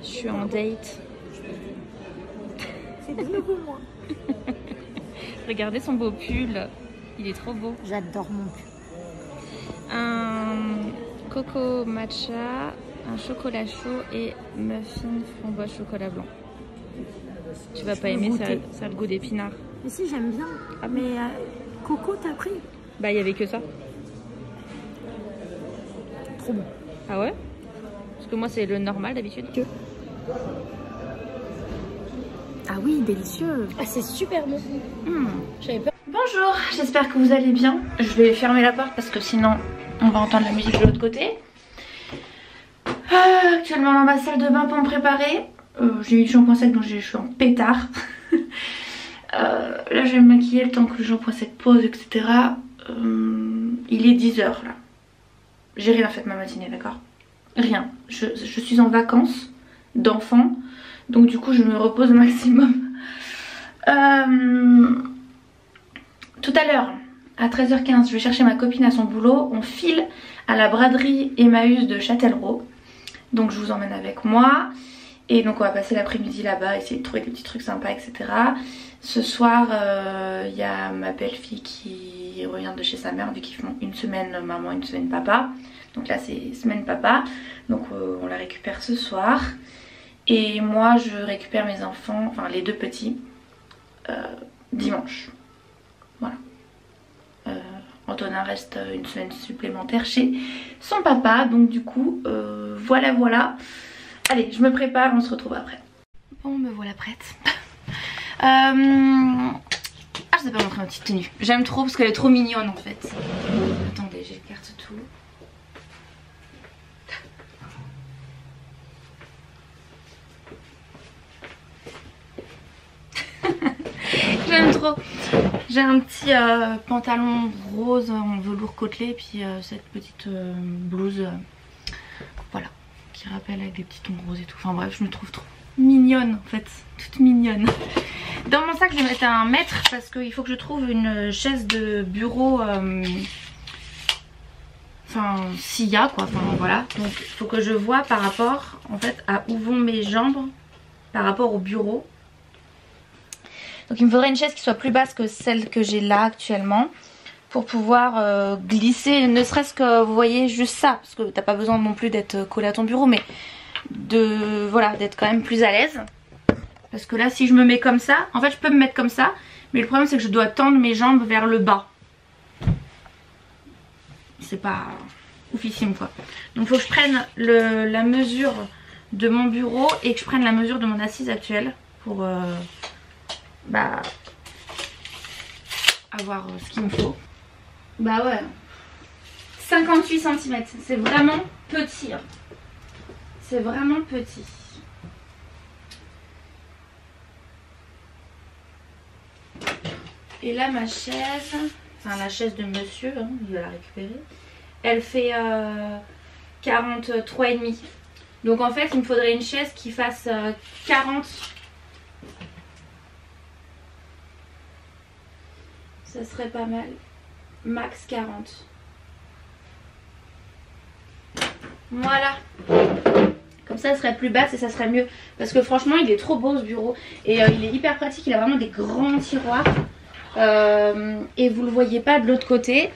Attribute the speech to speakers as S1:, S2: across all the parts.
S1: Je suis en date.
S2: C'est de nouveau moi.
S1: Regardez son beau pull. Il est trop beau.
S2: J'adore mon pull.
S1: Un coco matcha, un chocolat chaud et muffin framboise chocolat blanc. Tu vas pas aimer, ça a le goût d'épinard.
S2: Mais si, j'aime bien. Ah, mais coco, t'as pris?
S1: Bah, il y avait que ça.
S2: Trop bon.
S1: Ah ouais? Parce que moi, c'est le normal d'habitude.
S2: Ah oui, délicieux. Ah, c'est super bon.
S1: J'avais peur. Bonjour, j'espère que vous allez bien. Je vais fermer la porte parce que sinon, on va entendre la musique de l'autre côté. Actuellement dans ma salle de bain pour me préparer. J'ai eu le shampoing sec donc je suis en pétard. Là je vais me maquiller le temps que le shampoing sec pose, etc. Il est 10 h là. J'ai rien fait de ma matinée, d'accord? Rien. Je suis en vacances d'enfant. Donc du coup je me repose au maximum. Tout à l'heure, à 13 h 15, je vais chercher ma copine à son boulot. On file à la braderie Emmaüs de Châtellerault. Donc je vous emmène avec moi. Et donc on va passer l'après-midi là-bas, essayer de trouver des petits trucs sympas, etc. Ce soir, il y a ma belle-fille qui revient de chez sa mère, vu qu'ils font une semaine maman, une semaine papa. Donc là c'est semaine papa. Donc on la récupère ce soir. Et moi je récupère mes enfants, enfin les deux petits, dimanche. Voilà. Antonin reste une semaine supplémentaire chez son papa. Donc du coup, voilà. Allez, je me prépare, on se retrouve après. Bon, me voilà prête. Ah, je sais pas montrer ma petite tenue. J'aime trop parce qu'elle est trop mignonne en fait. Attendez, j'écarte tout. J'aime trop. J'ai un petit pantalon rose en velours côtelé, puis cette petite blouse, voilà, qui rappelle avec des petits tons roses et tout. Enfin bref, je me trouve trop mignonne en fait, toute mignonne. Dans mon sac, je vais mettre un mètre parce qu'il faut que je trouve une chaise de bureau, enfin s'il y a quoi, enfin voilà. Donc il faut que je vois par rapport en fait à où vont mes jambes par rapport au bureau. Donc il me faudrait une chaise qui soit plus basse que celle que j'ai là actuellement pour pouvoir glisser, ne serait-ce que vous voyez juste ça, parce que t'as pas besoin non plus d'être collé à ton bureau, mais voilà, d'être quand même plus à l'aise. Parce que là si je me mets comme ça, en fait je peux me mettre comme ça, mais le problème c'est que je dois tendre mes jambes vers le bas. C'est pas oufissime quoi. Donc il faut que je prenne la mesure de mon bureau et que je prenne la mesure de mon assise actuelle pour avoir ce qu'il me faut. Bah ouais, 58 cm, c'est vraiment petit, hein. C'est vraiment petit. Et là ma chaise, enfin la chaise de monsieur, hein, il va la récupérer, elle fait 43,5. Donc en fait il me faudrait une chaise qui fasse 40. Ça serait pas mal. Max 40. Voilà. Comme ça, elle serait plus basse et ça serait mieux. Parce que franchement, il est trop beau ce bureau. Et il est hyper pratique. Il a vraiment des grands tiroirs. Et vous le voyez pas de l'autre côté.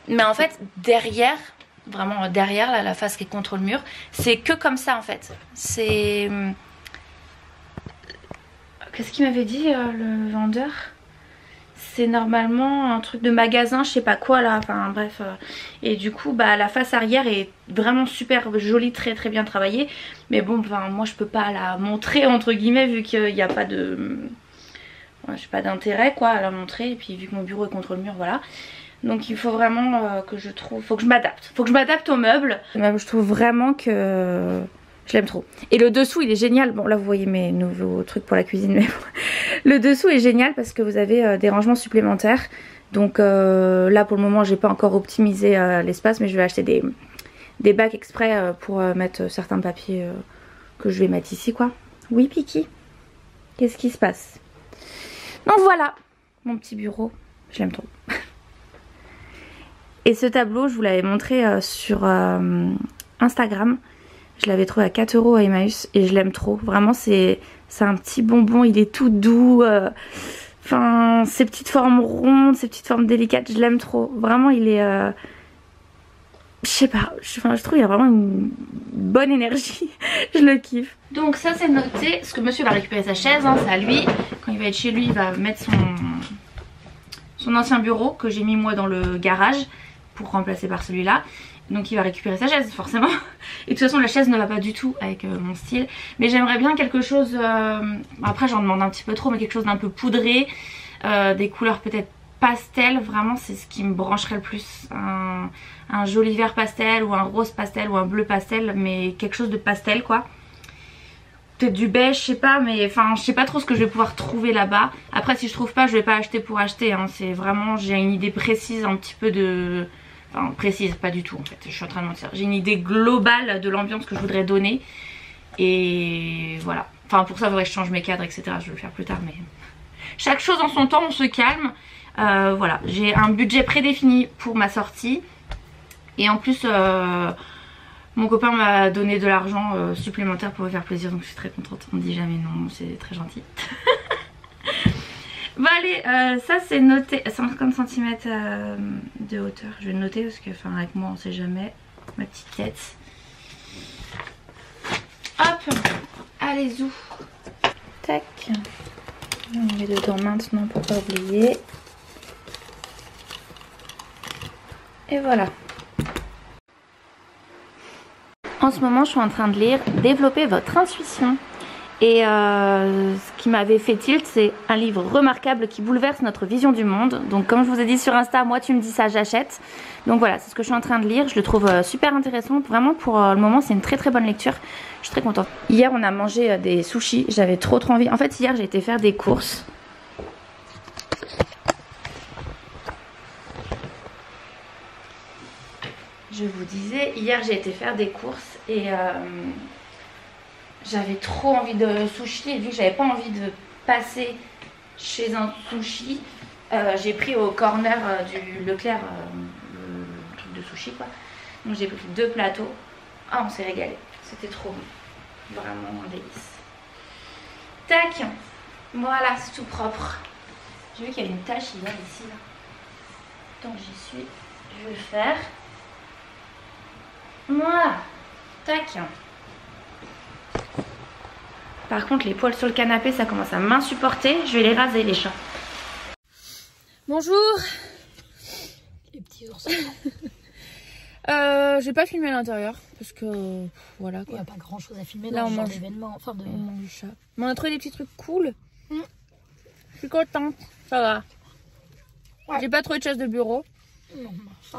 S1: Mais en fait, derrière, vraiment derrière, là, la face qui est contre le mur, c'est que comme ça en fait. C'est... Qu'est-ce qu'il m'avait dit le vendeur? C'est normalement un truc de magasin, je sais pas quoi là, enfin bref. Et du coup bah la face arrière est vraiment super jolie, très bien travaillée. Mais bon, enfin moi je peux pas la montrer entre guillemets vu qu'il n'y a pas de... Ouais, j'ai pas d'intérêt quoi à la montrer. Et puis vu que mon bureau est contre le mur, voilà. Donc il faut vraiment que je trouve... Faut que je m'adapte. Faut que je m'adapte aux meubles. Je trouve vraiment que... Je l'aime trop. Et le dessous il est génial. Bon là vous voyez mes nouveaux trucs pour la cuisine. Mais le dessous est génial parce que vous avez des rangements supplémentaires. Donc là pour le moment j'ai pas encore optimisé l'espace. Mais je vais acheter des bacs exprès pour mettre certains papiers que je vais mettre ici quoi. Oui Piki, qu'est-ce qui se passe? Donc voilà mon petit bureau. Je l'aime trop. Et ce tableau je vous l'avais montré sur Instagram. Je l'avais trouvé à 4 € à Emmaüs et je l'aime trop. Vraiment c'est un petit bonbon, il est tout doux. Enfin, ces petites formes rondes, ces petites formes délicates, je l'aime trop. Vraiment il est... je sais pas, je trouve qu'il y a vraiment une bonne énergie. Je le kiffe. Donc ça c'est noté, parce que monsieur va récupérer sa chaise, hein, c'est à lui. Quand il va être chez lui, il va mettre son ancien bureau que j'ai mis moi dans le garage pour remplacer par celui-là. Donc il va récupérer sa chaise forcément. Et de toute façon la chaise ne va pas du tout avec mon style. Mais j'aimerais bien quelque chose, après j'en demande un petit peu trop, mais quelque chose d'un peu poudré. Des couleurs peut-être pastel, vraiment c'est ce qui me brancherait le plus. Un joli vert pastel ou un rose pastel ou un bleu pastel, mais quelque chose de pastel quoi. Peut-être du beige, je sais pas, mais enfin je sais pas trop ce que je vais pouvoir trouver là-bas. Après si je trouve pas, je vais pas acheter pour acheter, hein. C'est vraiment, j'ai une idée précise un petit peu de... Enfin précise, pas du tout en fait, je suis en train de mentir. J'ai une idée globale de l'ambiance que je voudrais donner. Et voilà. Enfin pour ça il faudrait que je change mes cadres etc, je vais le faire plus tard, mais... Chaque chose en son temps, on se calme. Voilà, j'ai un budget prédéfini pour ma sortie. Et en plus, mon copain m'a donné de l'argent supplémentaire pour me faire plaisir. Donc je suis très contente, on me dit jamais non, c'est très gentil. Bon allez, ça c'est noté, 50 cm de hauteur. Je vais le noter parce que avec moi on sait jamais. Ma petite tête. Hop, allez zou. Tac. On met dedans maintenant pour pas oublier. Et voilà. En ce moment, je suis en train de lire Développer votre intuition. Et ce qui m'avait fait tilt, c'est un livre remarquable qui bouleverse notre vision du monde. Donc comme je vous ai dit sur Insta, moi tu me dis ça, j'achète. Donc voilà, c'est ce que je suis en train de lire. Je le trouve super intéressant. Vraiment pour le moment, c'est une très très bonne lecture. Je suis très contente. Hier, on a mangé des sushis. J'avais trop envie. En fait, hier, j'ai été faire des courses. Je vous disais, hier, j'ai été faire des courses et... j'avais trop envie de sushi et vu que j'avais pas envie de passer chez un sushi, j'ai pris au corner du Leclerc le truc de sushi quoi. Donc j'ai pris 2 plateaux. Ah on s'est régalé, c'était trop bon, vraiment un délice. Tac, voilà c'est tout propre. J'ai vu qu'il y avait une tache hier ici là. Donc j'y suis, je vais le faire. Voilà, tac. Par contre les poils sur le canapé ça commence à m'insupporter. Je vais les raser les chats. Bonjour.
S2: Les petits ours.
S1: J'ai pas filmé à l'intérieur parce que voilà quoi.
S2: Il n'y a pas grand chose à filmer
S1: là,
S2: dans
S1: on
S2: ce genre
S1: mange...
S2: d'événement. Enfin de...
S1: On mange chat. Mais on a trouvé des petits trucs cool. Je suis contente. Ça va. Ouais. J'ai pas trouvé de chaise de bureau.
S2: Non, ça...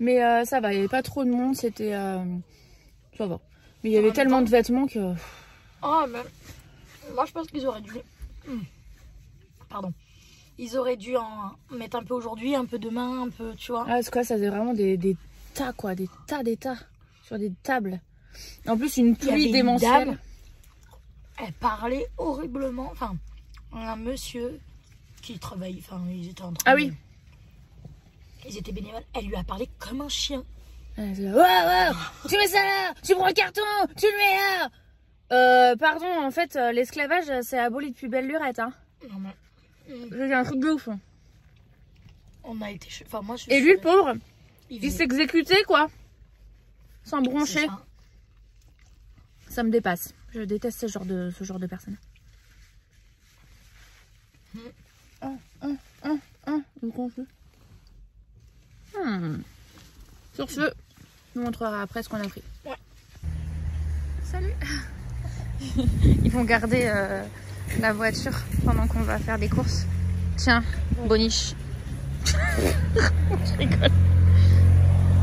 S1: Mais ça va, il n'y avait pas trop de monde, c'était... Ça va. Mais il y avait tellement de vêtements que...
S2: Oh, mais... Moi, je pense qu'ils auraient dû... Pardon. Ils auraient dû en mettre un peu aujourd'hui, un peu demain, un peu, tu vois.
S1: Ah, c'est quoi, ça faisait vraiment des tas, quoi. Des tas. Sur des tables. En plus, une pluie démentielle.
S2: Dame, elle parlait horriblement. Enfin, un monsieur qui travaille... Enfin, ils étaient en train
S1: Ah oui.
S2: Ils étaient bénévoles. Elle lui a parlé comme un chien.
S1: Ouais, tu mets ça là, tu prends le carton, tu le mets là. Pardon, en fait, l'esclavage, c'est aboli depuis belle lurette, hein.
S2: Non mais...
S1: C'est un truc de ouf.
S2: On a été... Enfin, moi, je
S1: et lui, le pauvre, il s'exécutait, quoi. Sans broncher. Ça me dépasse. Je déteste ce genre de personnes. Sur ce, je vous montrerai après ce qu'on a pris. Ouais. Salut. Ils vont garder la voiture pendant qu'on va faire des courses. Tiens, Boniche. Je rigole.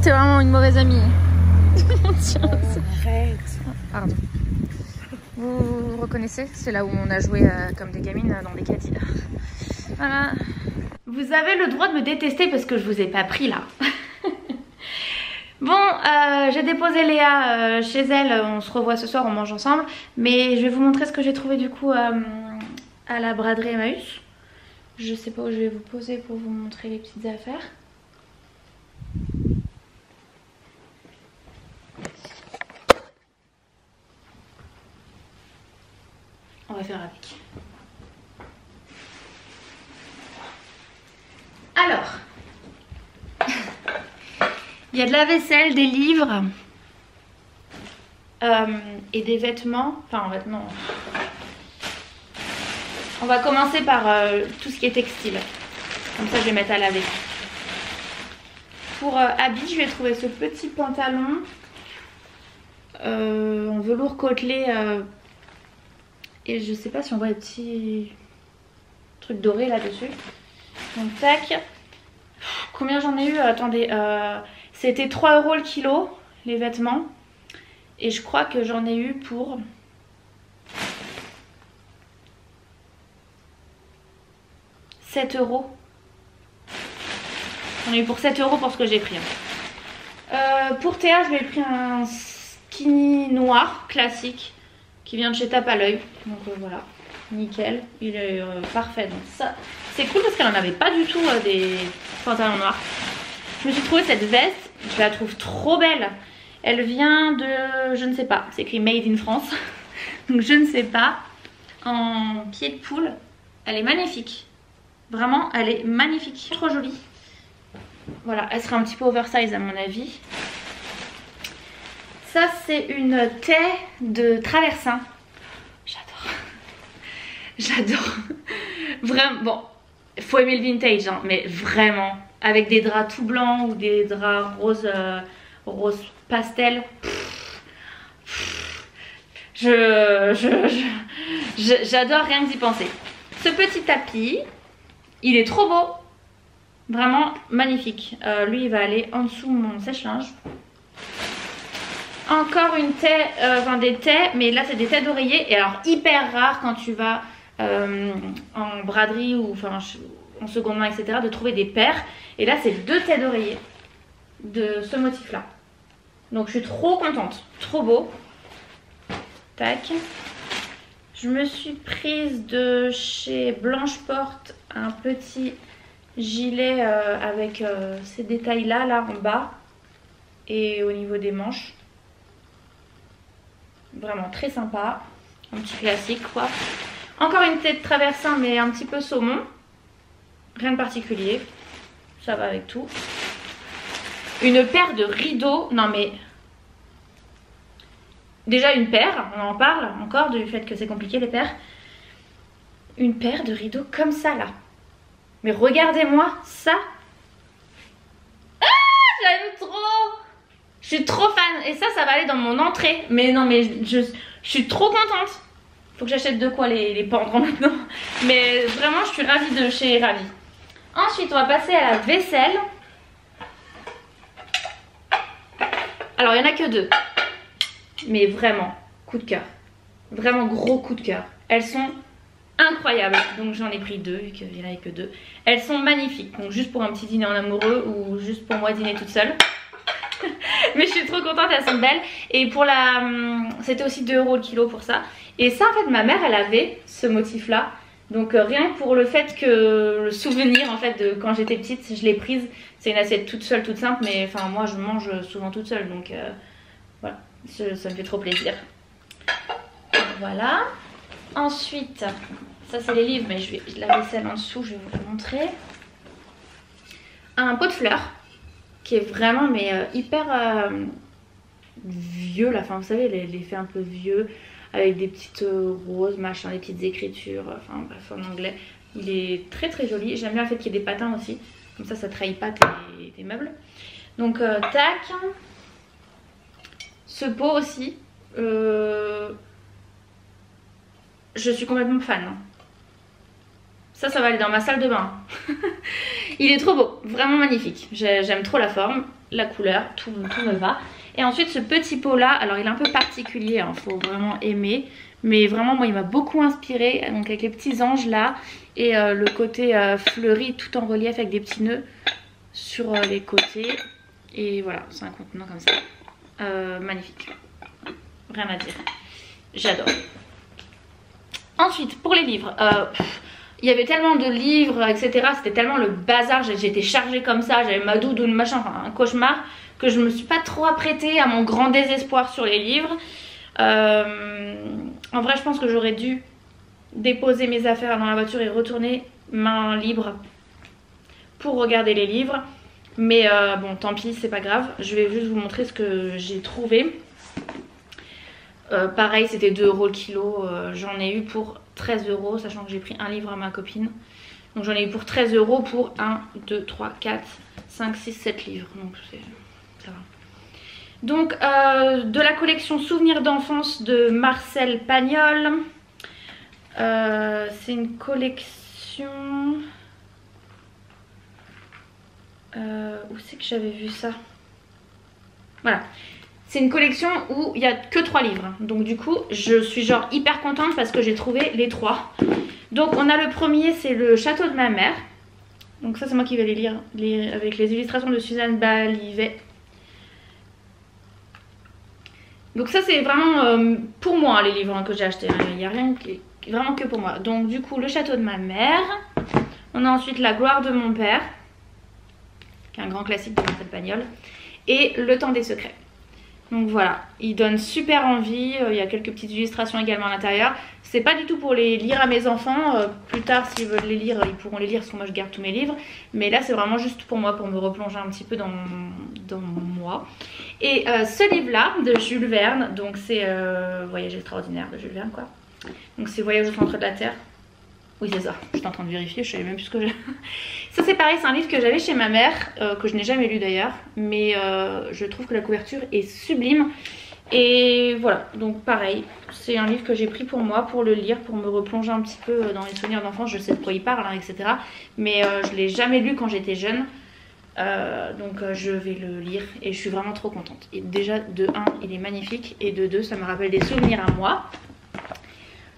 S1: T'es vraiment une mauvaise amie. Tiens, arrête. Pardon. Vous reconnaissez? C'est là où on a joué comme des gamines dans des caddies. Voilà. Vous avez le droit de me détester parce que je vous ai pas pris là. Bon, j'ai déposé Léa chez elle, on se revoit ce soir, on mange ensemble. Mais je vais vous montrer ce que j'ai trouvé du coup à la braderie Emmaüs. Je sais pas où je vais vous poser pour vous montrer les petites affaires. faire avec. Alors, il y a de la vaisselle, des livres et des vêtements. Enfin, vêtements. On va commencer par tout ce qui est textile. Comme ça, je vais mettre à laver. Pour habits, je vais trouver ce petit pantalon en velours côtelé. Et je sais pas si on voit les petits trucs dorés là-dessus. Donc, tac. Combien j'en ai eu? Attendez. C'était 3 € le kilo, les vêtements. Et je crois que j'en ai eu pour... €7. J'en ai eu pour 7 € pour ce que j'ai pris. Pour Théa, je lui ai pris un skinny noir classique qui vient de chez Tape à l'œil. Donc voilà, nickel. Il est parfait. Donc ça, c'est cool parce qu'elle n'en avait pas du tout des pantalons noirs. Je me suis trouvé cette veste. Je la trouve trop belle. Elle vient de, je ne sais pas, c'est écrit Made in France. Donc je ne sais pas. En pied de poule. Elle est magnifique. Vraiment, elle est magnifique. Trop jolie. Voilà, elle sera un petit peu oversize à mon avis. Ça, c'est une taie de traversin. J'adore. J'adore. Vraiment, bon, il faut aimer le vintage, hein, mais vraiment, avec des draps tout blancs ou des draps rose, rose pastel. J'adore rien que d'y penser. Ce petit tapis, il est trop beau. Vraiment magnifique. Lui, il va aller en dessous de mon sèche-linge. Encore une taie, enfin des taies, mais là c'est des taies d'oreiller. Et alors hyper rare quand tu vas en braderie ou enfin en seconde main, etc. de trouver des paires. Et là c'est 2 taies d'oreiller de ce motif là. Donc je suis trop contente. Trop beau. Tac. Je me suis prise de chez Blanche Porte un petit gilet avec ces détails là en bas et au niveau des manches. Vraiment très sympa, un petit classique quoi. Encore une tête de traversin mais un petit peu saumon, rien de particulier, ça va avec tout. Une paire de rideaux, non mais déjà une paire, on en parle encore du fait que c'est compliqué les paires. Une paire de rideaux comme ça là. Mais regardez-moi ça. Ah, j'aime trop. Je suis trop fan. Et ça va aller dans mon entrée. Mais non, mais je suis trop contente. Faut que j'achète de quoi les pendre maintenant. Mais vraiment, je suis ravie de chez Ravie. Ensuite, on va passer à la vaisselle. Alors, il n'y en a que 2. Mais vraiment, coup de cœur. Vraiment gros coup de cœur. Elles sont incroyables. Donc, j'en ai pris 2 vu qu'il n'y en avait que 2. Elles sont magnifiques. Donc, juste pour un petit dîner en amoureux ou juste pour moi dîner toute seule. Mais je suis trop contente, elles sont belles. Et pour la... c'était aussi 2 € le kilo pour ça. Et ça en fait ma mère elle avait ce motif là. Donc rien que pour le fait que le souvenir en fait de quand j'étais petite je l'ai prise. C'est une assiette toute seule, toute simple. Mais enfin moi je mange souvent toute seule. Donc voilà, ça me fait trop plaisir. Voilà. Ensuite, ça c'est les livres mais je vais la vaisselle en dessous, je vais vous le montrer. Un pot de fleurs. Qui est vraiment mais hyper vieux là, enfin vous savez l'effet un peu vieux avec des petites roses machin, des petites écritures, enfin bref en anglais. Il est très très joli, j'aime bien le fait qu'il y ait des patins aussi, comme ça trahit pas tes meubles. Donc tac, ce pot aussi, je suis complètement fan. Ça va aller dans ma salle de bain. Il est trop beau, vraiment magnifique. J'aime trop la forme, la couleur, tout me va. Et ensuite ce petit pot là, alors il est un peu particulier, hein, faut vraiment aimer. Mais vraiment moi il m'a beaucoup inspiré, donc avec les petits anges là. Et le côté fleuri tout en relief avec des petits nœuds sur les côtés. Et voilà, c'est un contenant comme ça. Magnifique, rien à dire, j'adore. Ensuite pour les livres, il y avait tellement de livres, etc. C'était tellement le bazar. J'étais chargée comme ça. J'avais ma doudoune, machin, enfin un cauchemar. Que je me suis pas trop apprêtée à mon grand désespoir sur les livres. En vrai, je pense que j'aurais dû déposer mes affaires dans la voiture et retourner main libre pour regarder les livres. Mais bon, tant pis, c'est pas grave. Je vais juste vous montrer ce que j'ai trouvé. Pareil, c'était 2 € le kilo. J'en ai eu pour 13 €, sachant que j'ai pris un livre à ma copine. Donc j'en ai eu pour 13 € pour 1, 2, 3, 4, 5, 6, 7 livres. Donc ça va. Donc de la collection Souvenirs d'enfance de Marcel Pagnol. C'est une collection... où c'est que j'avais vu ça? Voilà. C'est une collection où il n'y a que 3 livres. Donc du coup, je suis genre hyper contente parce que j'ai trouvé les 3. Donc on a le premier, c'est le château de ma mère. Donc ça c'est moi qui vais les lire avec les illustrations de Suzanne Balivet. Donc ça c'est vraiment pour moi les livres que j'ai achetés. Il n'y a rien qui est vraiment que pour moi. Donc du coup le château de ma mère. On a ensuite la gloire de mon père, qui est un grand classique de Marcel Pagnol. Et le temps des secrets. Donc voilà, il donne super envie, il y a quelques petites illustrations également à l'intérieur. C'est pas du tout pour les lire à mes enfants, plus tard s'ils veulent les lire, ils pourront les lire parce que moi je garde tous mes livres. Mais là c'est vraiment juste pour moi, pour me replonger un petit peu dans moi. Et ce livre là de Jules Verne, donc c'est Voyage extraordinaire de Jules Verne quoi. Donc c'est Voyage au centre de la Terre. Oui c'est ça, j'étais en train de vérifier, je savais même plus ce que j'ai. Ça c'est pareil, c'est un livre que j'avais chez ma mère, que je n'ai jamais lu d'ailleurs. Mais je trouve que la couverture est sublime. Et voilà, donc pareil, c'est un livre que j'ai pris pour moi, pour le lire, pour me replonger un petit peu dans les souvenirs d'enfance. Je sais de quoi il parle, hein, etc. Mais je ne l'ai jamais lu quand j'étais jeune. Donc je vais le lire et je suis vraiment trop contente. Et déjà de 1, il est magnifique. Et de 2, ça me rappelle des souvenirs à moi.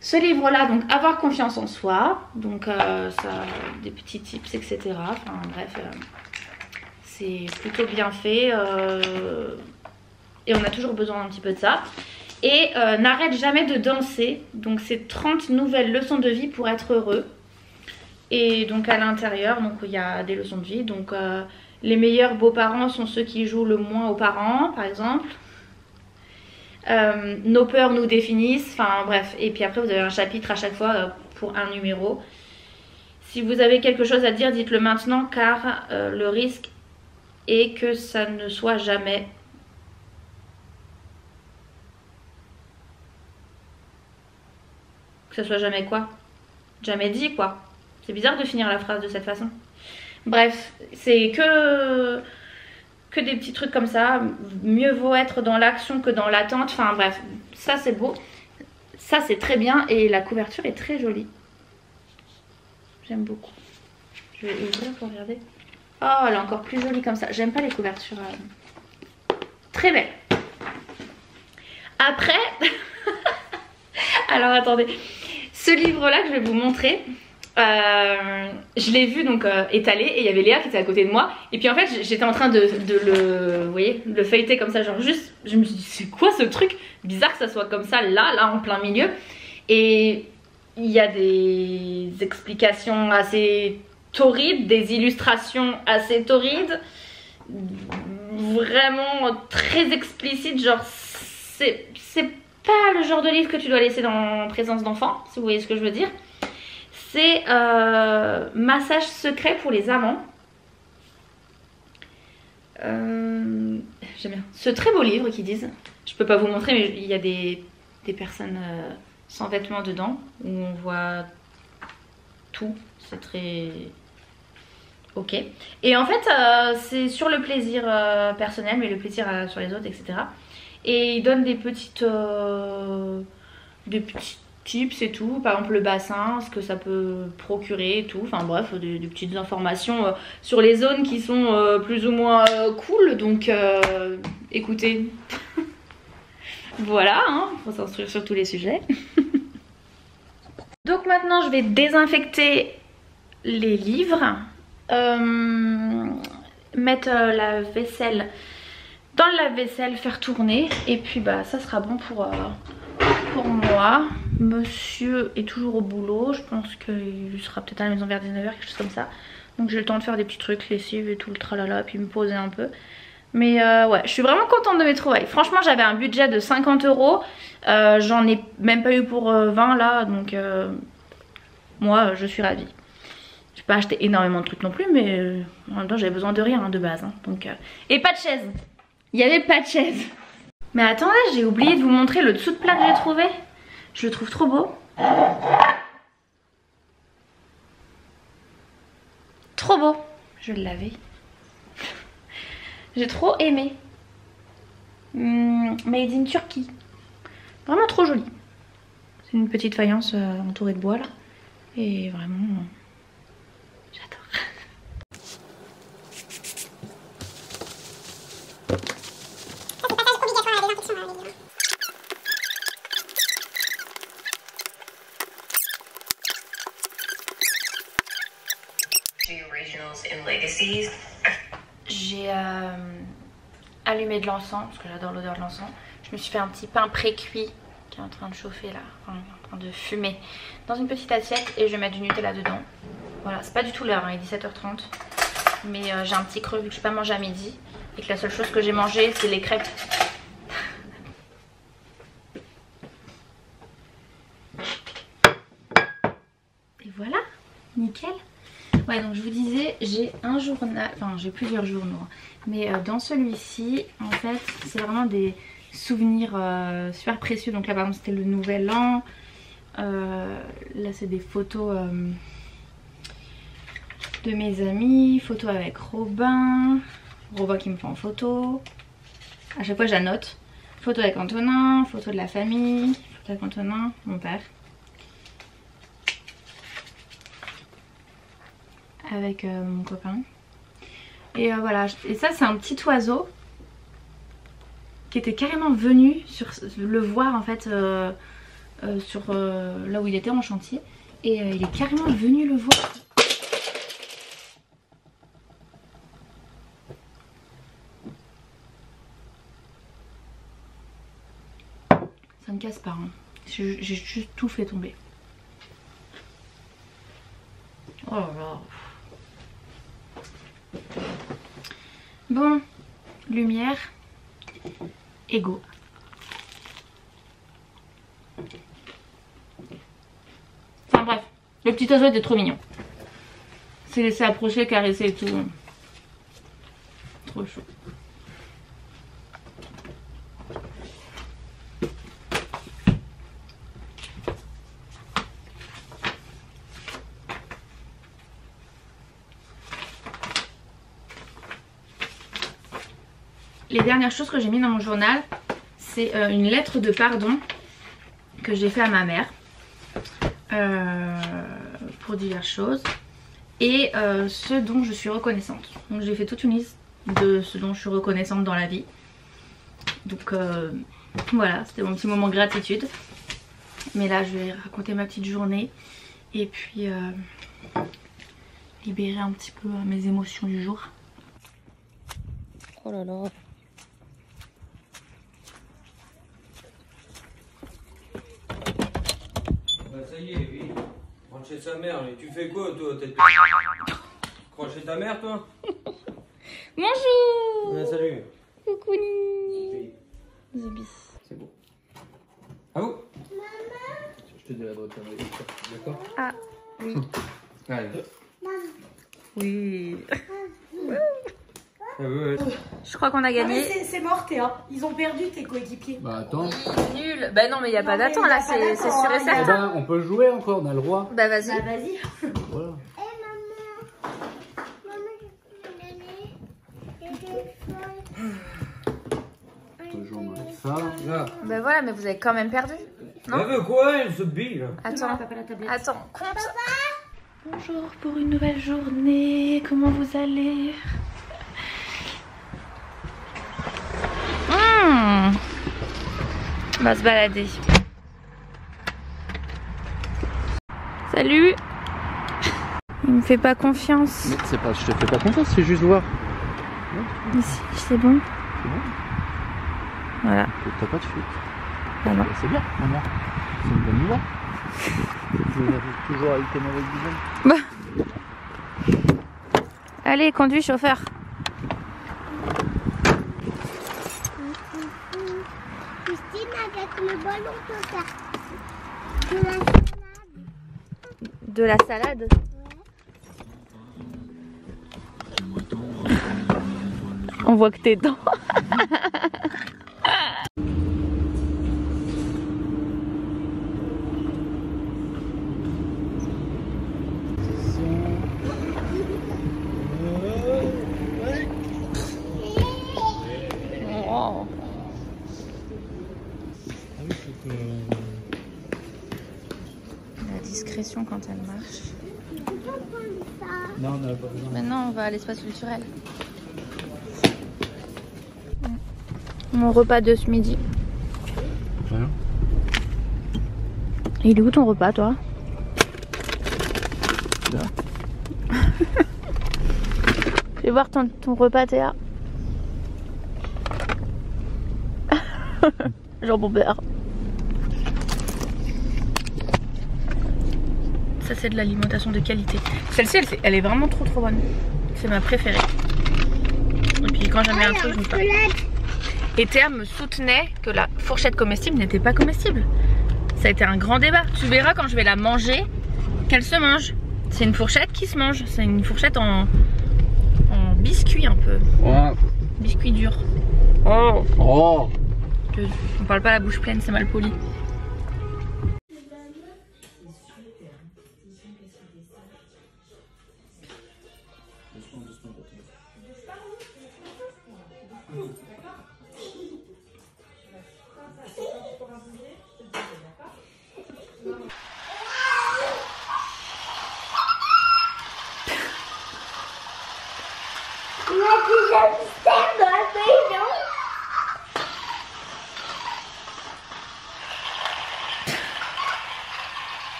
S1: Ce livre là, donc avoir confiance en soi, donc ça, des petits tips etc, enfin bref, c'est plutôt bien fait et on a toujours besoin un petit peu de ça. Et n'arrête jamais de danser, donc c'est 30 nouvelles leçons de vie pour être heureux. Et donc à l'intérieur, donc il y a des leçons de vie, donc les meilleurs beaux-parents sont ceux qui jouent le moins aux parents par exemple. Nos peurs nous définissent, enfin bref, et puis après vous avez un chapitre à chaque fois pour un numéro. Si vous avez quelque chose à dire, dites-le maintenant car le risque est que ça ne soit jamais. Que ça soit jamais quoi? Jamais dit quoi? C'est bizarre de finir la phrase de cette façon. Bref, c'est que des petits trucs comme ça. Mieux vaut être dans l'action que dans l'attente. Enfin bref, ça c'est beau. Ça c'est très bien et la couverture est très jolie. J'aime beaucoup. Je vais ouvrir pour regarder. Oh, elle est encore plus jolie comme ça. J'aime pas les couvertures. Très belle. Après, alors attendez. Ce livre là que je vais vous montrer. Je l'ai vu donc étalé et il y avait Léa qui était à côté de moi et puis en fait j'étais en train de le, vous voyez, le feuilleter comme ça, genre juste, je me suis dit c'est quoi ce truc bizarre que ça soit comme ça là en plein milieu. Et il y a des explications assez torrides, des illustrations assez torrides, vraiment très explicites, genre c'est pas le genre de livre que tu dois laisser en présence d'enfants, si vous voyez ce que je veux dire. C'est massage secret pour les amants. J'aime bien. Ce très beau livre qu'ils disent. Je peux pas vous montrer mais il y a des personnes sans vêtements dedans. Où on voit tout. C'est très... Ok. Et en fait c'est sur le plaisir personnel mais le plaisir sur les autres etc. Et ils donnent des petites... tips et tout, par exemple le bassin, ce que ça peut procurer et tout, enfin bref des petites informations sur les zones qui sont plus ou moins cool, donc écoutez, voilà, hein, faut s'instruire sur tous les sujets. Donc maintenant je vais désinfecter les livres, mettre la vaisselle dans le lave-vaisselle, faire tourner et puis bah ça sera bon pour moi. Monsieur est toujours au boulot, je pense qu'il sera peut-être à la maison vers 19 h, quelque chose comme ça. Donc j'ai le temps de faire des petits trucs, lessive et tout le tralala, puis me poser un peu. Mais ouais, je suis vraiment contente de mes trouvailles. Franchement j'avais un budget de 50 €, j'en ai même pas eu pour 20 là, donc moi je suis ravie. Je peux pas acheter énormément de trucs non plus, mais en même temps j'avais besoin de rien hein, de base. Hein, donc, et pas de chaise. Il y avait pas de chaise. Mais attendez, j'ai oublié de vous montrer le dessous de plat que j'ai trouvé. Je le trouve trop beau. Trop beau. Je vais le laver. J'ai trop aimé. Made in Turquie. Vraiment trop joli. C'est une petite faïence entourée de bois là. Et vraiment... j'adore. J'ai allumé de l'encens parce que j'adore l'odeur de l'encens. Je me suis fait un petit pain pré-cuit qui est en train de chauffer là, enfin, en train de fumer dans une petite assiette et je vais mettre du Nutella dedans. Voilà, c'est pas du tout l'heure, hein, il est 17h30. Mais j'ai un petit creux vu que je n'ai pas mangé à midi et que la seule chose que j'ai mangé c'est les crêpes. Et voilà, nickel. Ouais, donc je vous disais, j'ai un journal, enfin j'ai plusieurs journaux, mais dans celui-ci, en fait, c'est vraiment des souvenirs super précieux. Donc là, par exemple, c'était le nouvel an. Là, c'est des photos de mes amis, photos avec Robin qui me prend en photo. À chaque fois, j'annote. Photo avec Antonin, photo de la famille, photo avec Antonin, mon père. Avec mon copain et voilà, et ça c'est un petit oiseau qui était carrément venu sur le voir en fait sur là où il était en chantier et il est carrément venu le voir. Ça ne casse pas hein. J'ai juste tout fait tomber. Oh là là. Bon, lumière, ego. Enfin bref, le petit oiseau était trop mignon. C'est laissé approcher, caresser et tout. Trop chaud. Les dernières choses que j'ai mis dans mon journal, c'est une lettre de pardon que j'ai fait à ma mère pour diverses choses et ce dont je suis reconnaissante. Donc j'ai fait toute une liste de ce dont je suis reconnaissante dans la vie. Donc voilà, c'était mon petit moment gratitude. Mais là je vais raconter ma petite journée et puis libérer un petit peu mes émotions du jour. Oh là là.
S3: Ça y est, oui. Rentre chez sa mère. Et tu fais quoi, toi? Tu crois chez ta mère, toi?
S1: Bonjour.
S3: Ouais, salut.
S1: Coucou. Zobis.
S3: C'est beau. Ah vous? Maman. Je te dis la droite, d'accord?
S1: Ah, oui.
S3: Allez.
S1: Oui.
S3: Ouais.
S1: Je crois qu'on a gagné.
S2: C'est mort Théa, ils ont perdu tes coéquipiers.
S4: Bah attends.
S1: Nul. Bah non mais il n'y a pas d'attente là, c'est sûr et
S4: Eh
S1: certain.
S4: ben, on peut jouer encore, on a le droit.
S1: Bah vas-y.
S2: Bah vas-y.
S4: Voilà. Toujours dans ça.
S3: Là.
S1: Bah voilà, mais vous avez quand même perdu. Non.
S3: Elle veut quoi, elle se bille, là?
S1: Attends, compte. Bonjour pour une nouvelle journée, comment vous allez? On va se balader. Salut. Il me fait pas confiance.
S4: Mais c'est pas, je te fais pas confiance, c'est juste voir.
S1: Ici, c'est bon.
S4: C'est bon.
S1: Voilà.
S4: T'as pas de fuite.
S1: Ah non.
S4: C'est bien, maman. C'est une bonne nouvelle. Vous avez toujours avec tes mauvaises dizaines.
S1: Allez, conduis, chauffeur. Christine avec le ballon de la salade. On voit que t'es dedans. Oh. La discrétion quand elle marche.
S4: Non, on n'a pas besoin.
S1: Maintenant on va à l'espace culturel. Mon repas de ce midi.
S4: Rien.
S1: Il est où ton repas toi?
S4: Là.
S1: Je vais voir ton repas Théa. Jambon beurre. Ça c'est de l'alimentation de qualité. Celle-ci elle est vraiment trop bonne. C'est ma préférée. Et puis quand j'aime un truc je me parle. Et Théa me soutenait que la fourchette comestible n'était pas comestible. Ça a été un grand débat. Tu verras quand je vais la manger qu'elle se mange. C'est une fourchette qui se mange. C'est une fourchette en biscuit un peu.
S4: Oh.
S1: Biscuit dur. Oh.
S4: Oh.
S1: On parle pas la bouche pleine, c'est mal poli.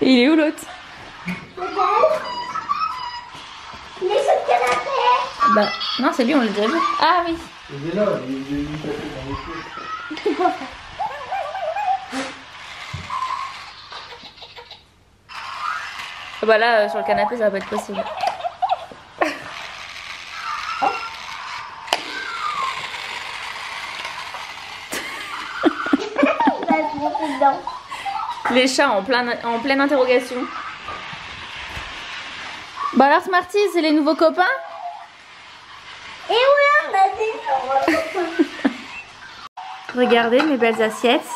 S1: Il est où l'autre?
S5: Il est sur le canapé.
S1: Bah non, c'est lui, on l'a déjà vu. Ah oui.
S4: Il est là, il est tapé dans les pieds.
S1: Bah là, sur le canapé, ça va pas être possible.
S5: Il va se monter dedans.
S1: Les chats en pleine interrogation. Bah alors Smarty, c'est les nouveaux copains?
S5: Et voilà, on a des nouveaux.
S1: Regardez mes belles assiettes.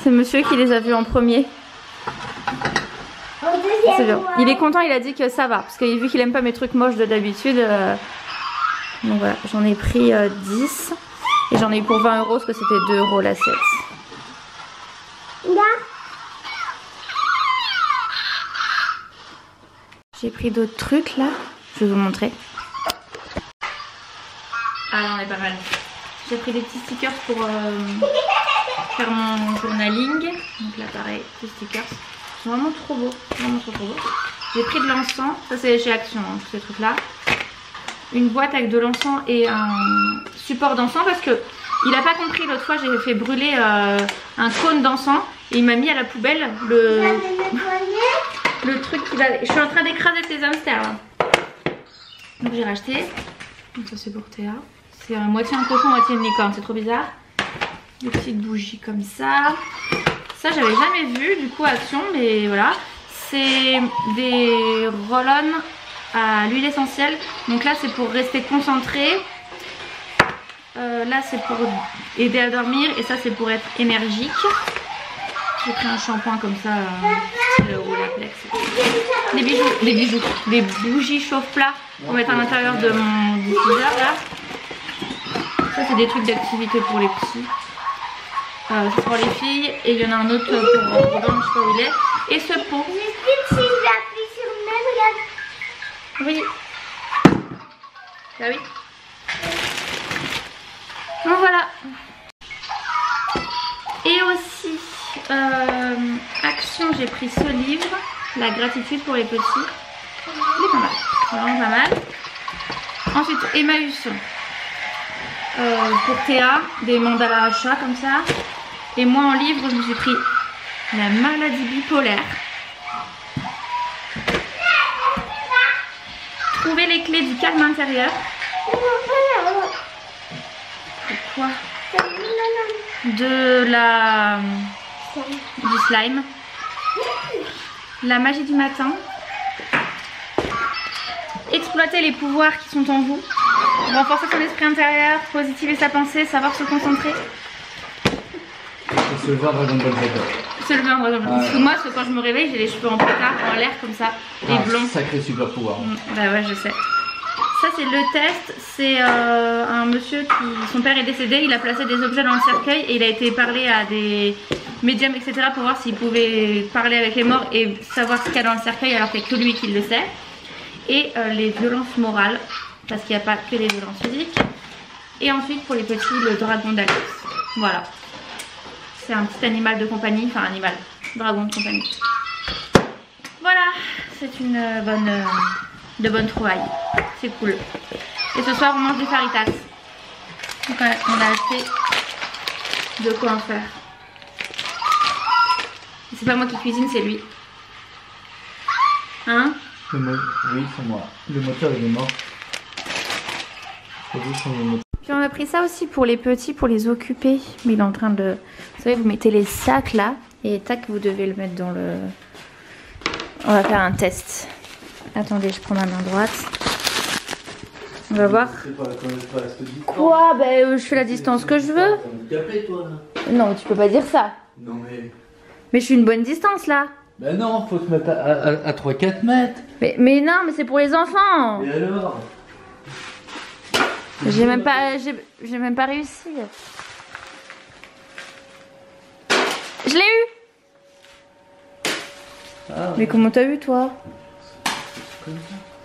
S1: C'est monsieur qui les a vues en premier.
S5: Au deuxième
S1: C'est bien.
S5: mois.
S1: Il est content, il a dit que ça va. Parce que vu qu'il aime pas mes trucs moches de d'habitude. Donc voilà, j'en ai pris 10. Et j'en ai eu pour 20 € parce que c'était 2 € l'assiette.
S5: Là.
S1: J'ai pris d'autres trucs là. Je vais vous montrer. Ah là on est pas mal. J'ai pris des petits stickers pour faire mon journaling. Donc là pareil, petits stickers. Ils sont vraiment trop beaux. Vraiment trop beaux. J'ai pris de l'encens. Ça c'est chez Action, hein, tous ces trucs là. Une boîte avec de l'encens et un support d'encens parce que il a pas compris. L'autre fois j'ai fait brûler un cône d'encens et il m'a mis à la poubelle le truc qui va. Je suis en train d'écraser tes hamsters là. Donc j'ai racheté. Donc ça c'est pour Théa. C'est moitié un cochon, moitié une licorne. C'est trop bizarre. Des petites bougies comme ça. Ça j'avais jamais vu du coup à Action, mais voilà. C'est des roll-on à l'huile essentielle. Donc là c'est pour rester concentré. Là c'est pour aider à dormir. Et ça c'est pour être énergique. J'ai pris un shampoing comme ça, le Olaplex. Des bougies chauffe-plat pour mettre à l'intérieur de mon diffuseur là. Ça c'est des trucs d'activité pour les petits. C'est pour les filles. Et il y en a un autre pour Robin, je sais pas où il est. Et ce pot.
S5: J'explique si j'appuie sur le même, regarde.
S1: Oui. Bah oui. Donc voilà. Et aussi, Action, j'ai pris ce livre, La gratitude pour les petits. Il est pas mal. C'est vraiment pas mal. Ensuite, Emmaüs. Pour Théa, des mandalas à chat comme ça. Et moi en livre, je me suis pris La maladie bipolaire. Trouver les clés du calme intérieur. Pourquoi? du slime. La magie du matin. Exploiter les pouvoirs qui sont en vous. Renforcer son esprit intérieur, positiver sa pensée, savoir se concentrer.
S4: Se lever en Dragon Ball Z.
S1: Se lever en Dragon Ball. Parce que moi, quand je me réveille, j'ai les cheveux en pétard, en l'air comme ça, et blonds.
S4: Sacré super pouvoir.
S1: Bah ouais, je sais. Ça c'est le test, c'est un monsieur qui, son père est décédé, il a placé des objets dans le cercueil et il a été parler à des médiums etc. pour voir s'il pouvait parler avec les morts et savoir ce qu'il y a dans le cercueil alors qu'il n'y a que lui qui le sait. Et les violences morales, parce qu'il n'y a pas que les violences physiques. Et ensuite pour les petits, le dragon d'Alex. Voilà. C'est un petit animal de compagnie, enfin animal, dragon de compagnie. Voilà, c'est une bonne trouvaille. C'est cool. Et ce soir on mange des faritas. Donc on a acheté de quoi en faire. C'est pas moi qui cuisine, c'est lui. Hein?
S4: Oui, c'est moi. Le moteur il est mort.
S1: Puis on a pris ça aussi pour les petits, pour les occuper. Mais il est en train de... Vous savez, vous mettez les sacs là. Et tac, vous devez le mettre dans le... On va faire un test. Attendez, je prends ma main droite. On va voir. Quoi? Ben, je fais la distance que je veux. Non, tu peux pas dire ça.
S4: Non mais...
S1: Mais je suis une bonne distance là.
S4: Ben non, faut se mettre à 3-4 mètres.
S1: Mais non, mais c'est pour les enfants.
S4: Et alors?
S1: J'ai même pas réussi. Je l'ai eu.
S4: Ah,
S1: mais comment t'as eu toi?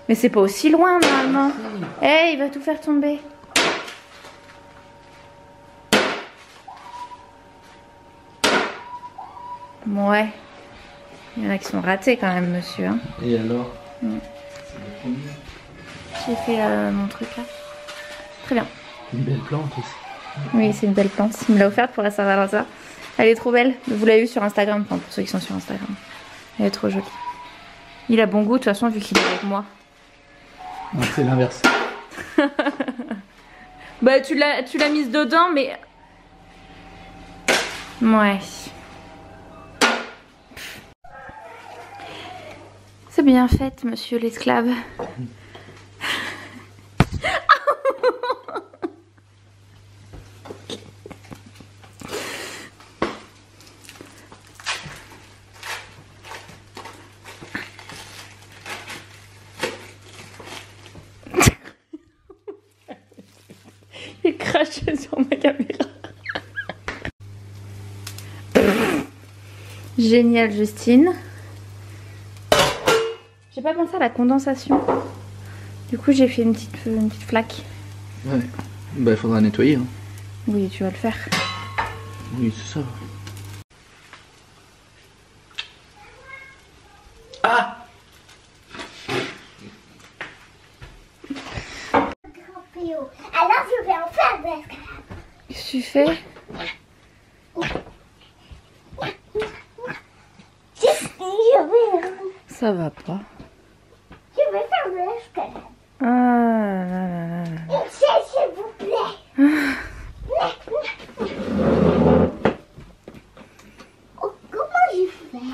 S1: Mais c'est pas aussi loin normalement. Eh, il va tout faire tomber. Ouais. Il y en a qui sont ratés quand même, monsieur. Hein.
S4: Et alors?
S1: J'ai fait mon truc là. Très bien.
S4: Une belle plante aussi.
S1: Oui, c'est une belle plante. Il me l'a offerte pour la Saint-Valentin. Elle est trop belle. Vous l'avez vue sur Instagram, enfin, pour ceux qui sont sur Instagram. Elle est trop jolie. Il a bon goût de toute façon vu qu'il est avec moi.
S4: Non, c'est l'inverse.
S1: Bah tu l'as mise dedans mais... Ouais. C'est bien fait, monsieur l'esclave. Il crachait sur ma caméra. Génial, Justine. J'ai pas pensé à la condensation. Du coup, j'ai fait une petite flaque.
S4: Ouais. Bah, il faudra nettoyer. Hein.
S1: Oui, tu vas le faire.
S4: Oui, c'est ça. Ah!
S5: Alors je vais en faire de l'escalade.
S1: Qu'est-ce que tu fais? Ça va pas.
S5: Je vais faire de l'escalade.
S1: Ah là là là là.
S5: Une chaise, s'il vous plaît. Oh, comment je fais?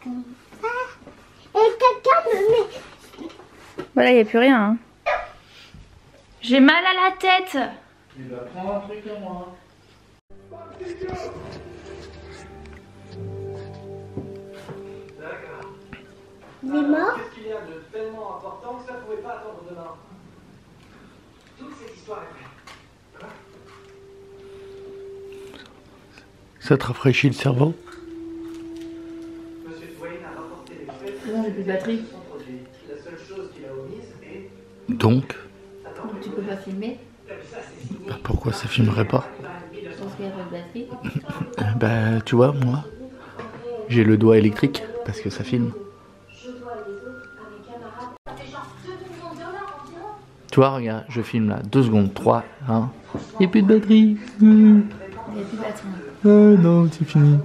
S5: Comme ça. Et quelqu'un me met...
S1: Voilà, il n'y a plus rien. Hein. J'ai mal à la tête.
S4: Il va prendre un truc à moi.
S5: Il est mort?
S3: Qu'est-ce qu'il y a de tellement important que ça ne pouvait pas attendre demain? Toute cette histoire est vraie.
S4: Ça te rafraîchit le cerveau?
S3: Monsieur Twain a rapporté les faits.
S1: Non, j'ai plus de batterie.
S3: La seule chose qu'il a omise est...
S4: Donc?
S1: Tu peux pas filmer.
S4: Bah, pourquoi ça filmerait pas?
S1: Je pense qu'il n'y a pas de batterie.
S4: Bah, tu vois, moi, j'ai le doigt électrique parce que ça filme. Tu vois, regarde, je filme là, 2 secondes, 3, 1. Il n'y a plus de batterie.
S1: Il n'y a plus de batterie.
S4: Ah non, c'est fini.